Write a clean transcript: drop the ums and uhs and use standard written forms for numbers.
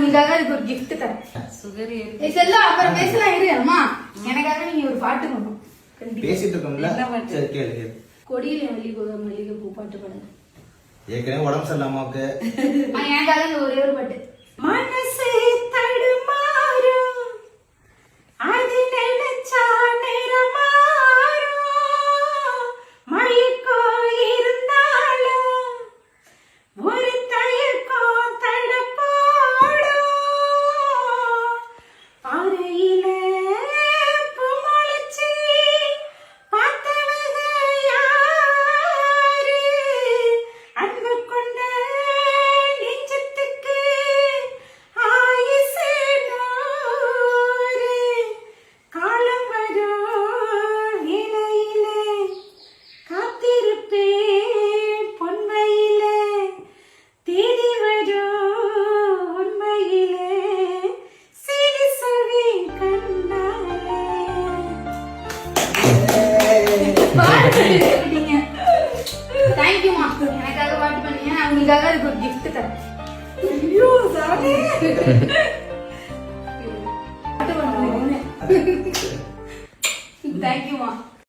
உங்களுக்காக அதுக்கு ஒரு gift தரேன். சுகர் ஏய் செல்லம், அப்புறம் பேசலாம் இரு. அம்மா, எனக்காக நீங்க ஒரு பாட்டு பாடணும். பேசிட்டு இருக்கோம்ல, சரி கேளு. கொடியில மல்லிகை பூ பாட்டு பாடுங்க. ஏற்கனவே உடம்பு சரியில்லை அம்மாவுக்கு. எனக்காக இந்த ஒரே ஒரு பாட்டு. மனசே தடுமாறும், அது நினைச்சா நிறமாறும், மயக்கோ இருந்தாலும் ஒரு தயக்கம் தடப்போடும், பாறையில பூ முளைச்சி பார்த்தவங்க யாரு, அன்பு கொண்ட நெஞ்சத்துக்கு ஆயுசு நூறு, காலம் வரும் வேளையிலே காத்திருப்பேன் பொன்மையிலே, தேடி வரும் உண்மையிலே சிறு சொல்வேன் கண்ணாலே. பாட்டு கேட்டீங்க. Thank you மா. எனக்காக பாட்டு பண்ணீங்க. நான் உங்களுக்காக அதுக்கு ஒரு gift தரேன். ஐயோ சாமி. பாட்டு பண்ணுங்க. Thank you மா.